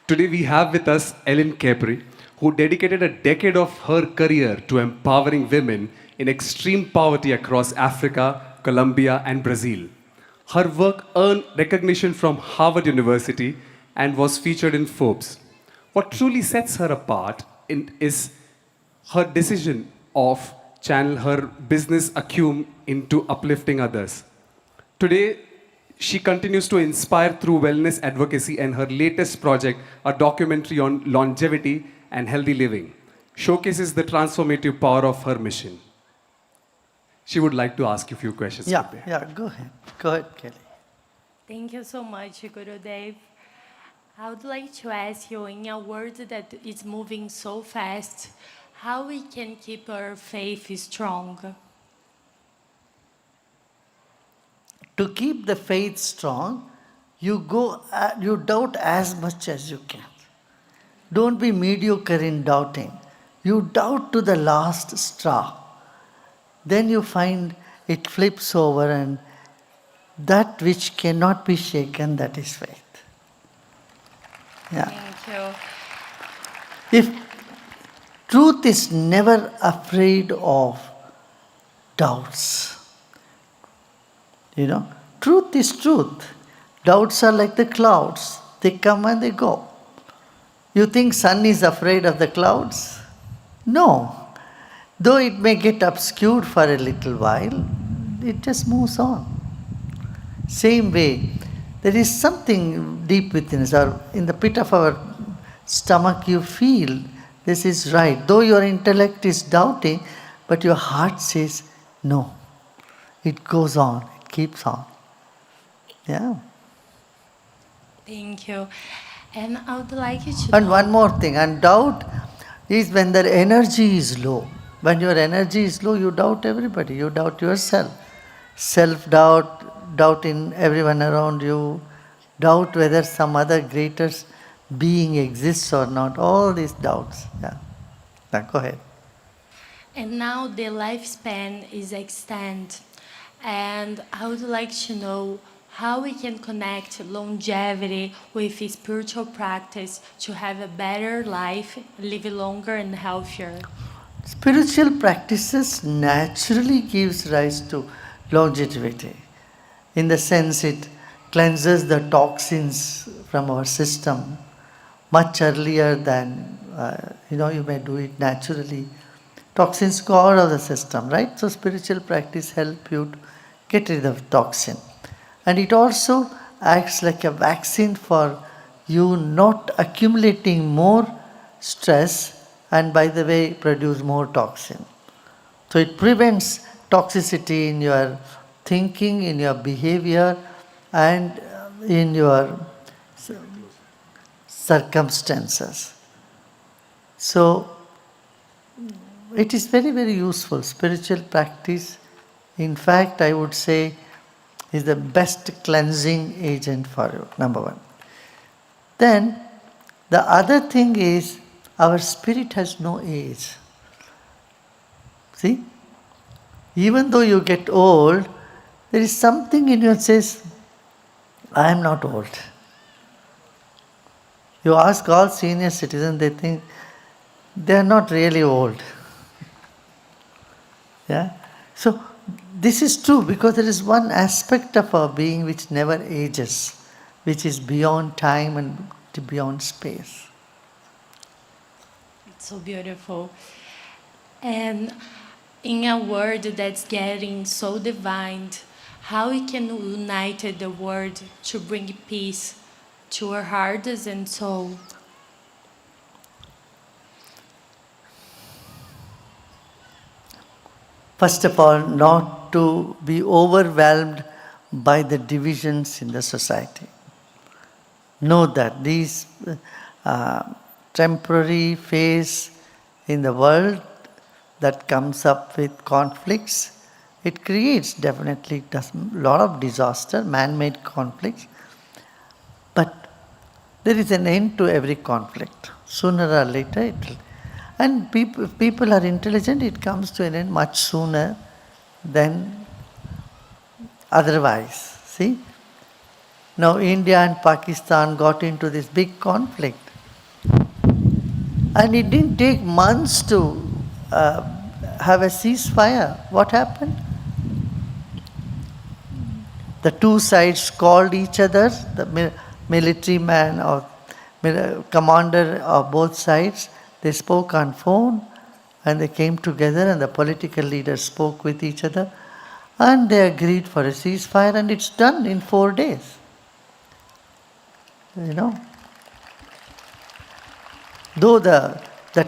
Today we have with us Ellen Keri, who dedicated a decade of her career to empowering women in extreme poverty across Africa, Colombia, and Brazil. Her work earned recognition from Harvard University and was featured in Forbes. What truly sets her apart is her decision of channel her business acumen into uplifting others. Today, she continues to inspire through wellness advocacy, and her latest project, a documentary on longevity and healthy living, showcases the transformative power of her mission. She would like to ask you a few questions Yeah, today. yeah, go ahead. Go ahead, Kelly. Thank you so much, Gurudev. I would like to ask you, in a world that is moving so fast, how we can keep our faith strong? To keep the faith strong, you doubt as much as you can. Don't be mediocre in doubting. You doubt to the last straw. Then you find it flips over, and that which cannot be shaken, that is faith. Yeah. Thank you. If truth is never afraid of doubts, truth is truth. Doubts are like the clouds. They come and they go. You think sun is afraid of the clouds? No. Though it may get obscured for a little while, it just moves on. Same way, there is something deep within us, or in the pit of our stomach, you feel this is right. Though your intellect is doubting, but your heart says no. It goes on, it keeps on. Yeah. Thank you. And I would like you to And know, one more thing, and doubt is when the energy is low. When your energy is low, you doubt everybody, you doubt yourself. Self doubt, doubt in everyone around you, doubt whether some other greater being exists or not. All these doubts. Yeah. Now go ahead. and now the lifespan is extended. And I would like to know how we can connect longevity with spiritual practice to have a better life, live longer and healthier. Spiritual practices naturally gives rise to longevity. In the sense it cleanses the toxins from our system much earlier than you may do it naturally. Toxins go out of the system, right? So spiritual practice help you to get rid of toxin. And it also acts like a vaccine for you not accumulating more stress, and by the way produce more toxin. So it prevents toxicity in your thinking, in your behavior, and in your circumstances. So it is very, very useful. Spiritual practice, in fact, I would say, is the best cleansing agent for you, number one. Then, the other thing is, our spirit has no age. See? Even though you get old, there is something in you that says, I am not old. You ask all senior citizens, they think they are not really old. Yeah? So, this is true because there is one aspect of our being which never ages, which is beyond time and beyond space. It's so beautiful. And in a world that's getting so divine, how we can unite the world to bring peace to our hearts and soul. First of all, not to be overwhelmed by the divisions in the society. Know that these temporary phase in the world that comes up with conflicts, it creates definitely a lot of disaster, man-made conflicts. But there is an end to every conflict. Sooner or later it will. And if people are intelligent, it comes to an end much sooner than otherwise. See? Now India and Pakistan got into this big conflict. And it didn't take months to uh, have a ceasefire. What happened? The two sides called each other, the military man or commander of both sides, they spoke on phone and they came together and the political leaders spoke with each other and they agreed for a ceasefire and it's done in 4 days. You know. Though the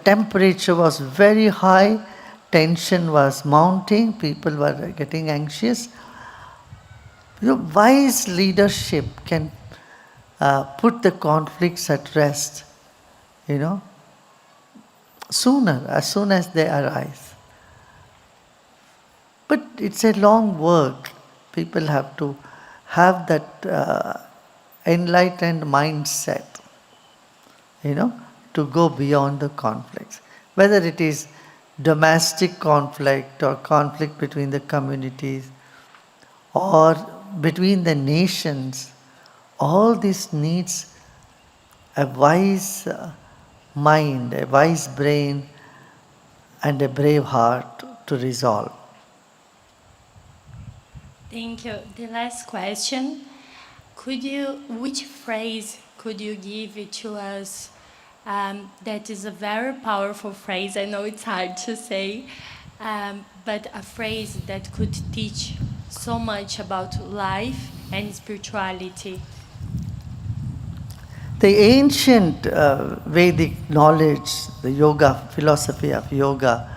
temperature was very high, tension was mounting, people were getting anxious. Wise leadership can put the conflicts at rest, sooner, as soon as they arise. But it's a long work. People have to have that enlightened mindset, to go beyond the conflicts. Whether it is domestic conflict or conflict between the communities or between the nations, all this needs a wise mind, a wise brain, and a brave heart to resolve. Thank you. The last question. Which phrase could you give to us that is a very powerful phrase? I know it's hard to say, but a phrase that could teach so much about life and spirituality. The ancient Vedic knowledge, the yoga, philosophy of yoga,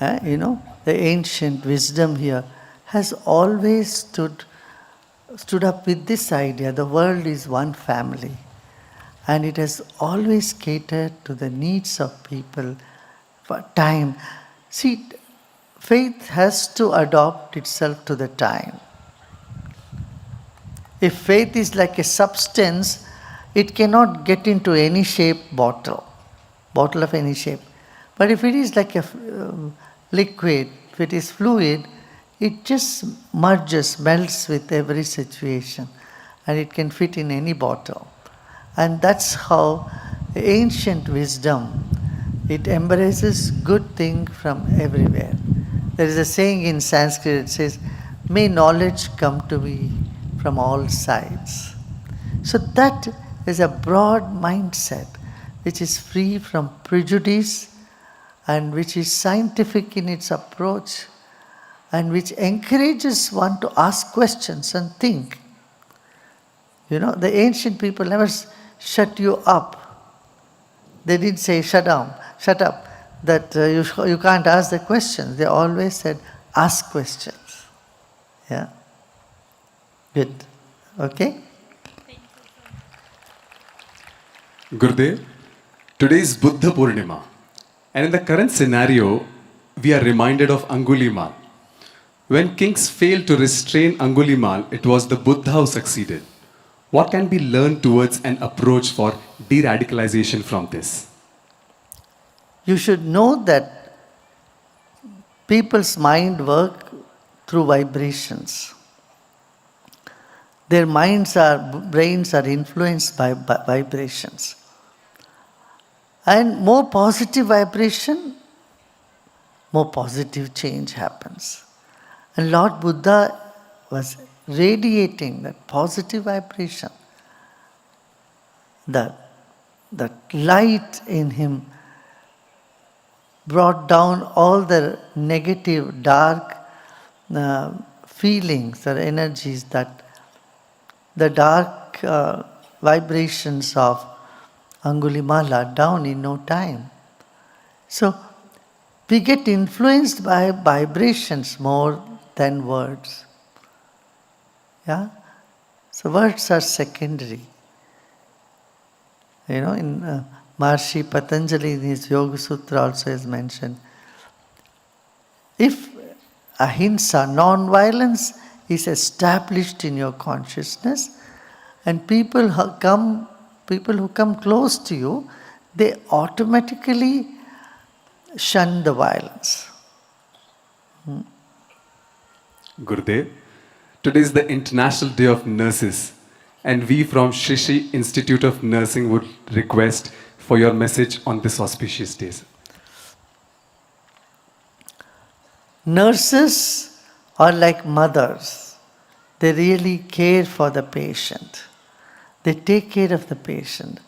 the ancient wisdom here has always stood up with this idea: the world is one family. And it has always catered to the needs of people for time. See, faith has to adopt itself to the time. If faith is like a substance, it cannot get into any shape bottle of any shape. But if it is like a liquid, if it is fluid, it just merges, melts with every situation, and it can fit in any bottle. And that's how ancient wisdom, it embraces good things from everywhere. There is a saying in Sanskrit, it says, "May knowledge come to me from all sides." So that is a broad mindset which is free from prejudice and which is scientific in its approach and which encourages one to ask questions and think. The ancient people never shut you up. They didn't say, shut up, that you can't ask the questions. They always said, ask questions. Yeah? Good. Okay? Gurudev, today is Buddha Purnima. And in the current scenario, we are reminded of Angulimala. When kings failed to restrain Angulimala, it was the Buddha who succeeded. What can be learned towards an approach for de-radicalization from this? You should know that people's mind work through vibrations. Their brains are influenced by vibrations. And more positive vibration, more positive change happens. And Lord Buddha was radiating that positive vibration. That light in him brought down all the negative, dark feelings or energies, that the dark vibrations of Angulimala down in no time. So we get influenced by vibrations more than words. Yeah? So words are secondary. In Maharishi Patanjali in his Yoga Sutra also is mentioned. If ahimsa, non-violence, is established in your consciousness, and people who come close to you, they automatically shun the violence. Gurudev, today is the International Day of Nurses, and we from Shishi Institute of Nursing would request for your message on this auspicious day. Nurses are like mothers. They really care for the patient. They take care of the patient.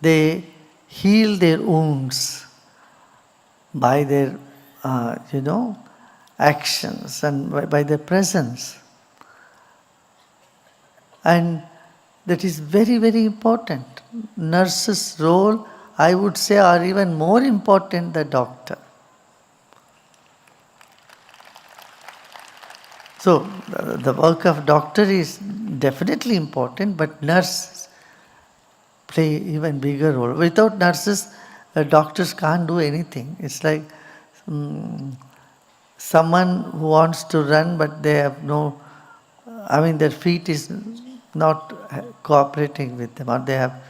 They heal their wounds by their, actions and by their presence. And that is very, very important. Nurses' role, I would say, are even more important than doctor. So, the work of doctor is definitely important, but nurses play even bigger role. Without nurses, doctors can't do anything. It's like someone who wants to run, but they have their feet is not cooperating with them, or they have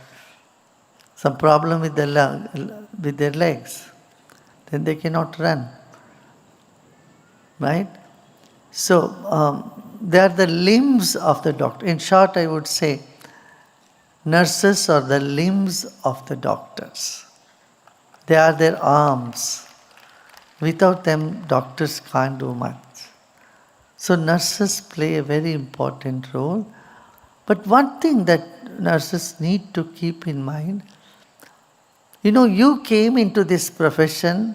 some problem with their legs. Then they cannot run. Right? So, they are the limbs of the doctor. In short, I would say, nurses are the limbs of the doctors. They are their arms. Without them, doctors can't do much. So, nurses play a very important role. But one thing that nurses need to keep in mind, you came into this profession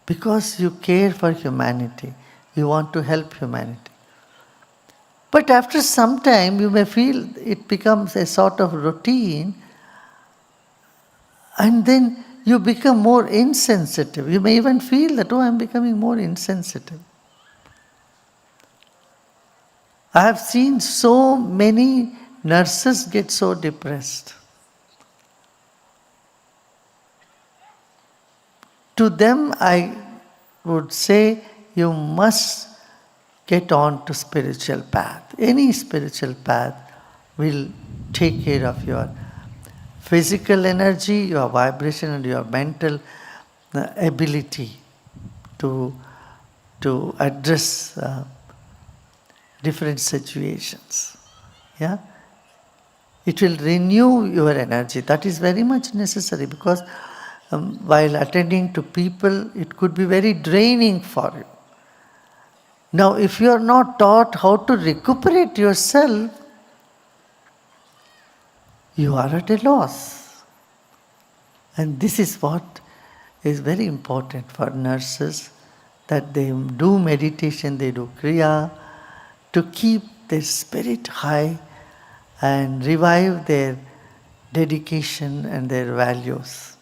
because you care for humanity. You want to help humanity. But after some time, you may feel it becomes a sort of routine, and then you become more insensitive. You may even feel that, I'm becoming more insensitive. I have seen so many nurses get so depressed. To them, I would say, you must get on to spiritual path. Any spiritual path will take care of your physical energy, your vibration, and your mental ability to address different situations. Yeah? It will renew your energy. That is very much necessary, because while attending to people, it could be very draining for you. Now, if you are not taught how to recuperate yourself, you are at a loss. And this is what is very important for nurses, that they do meditation, they do kriya, to keep their spirit high and revive their dedication and their values.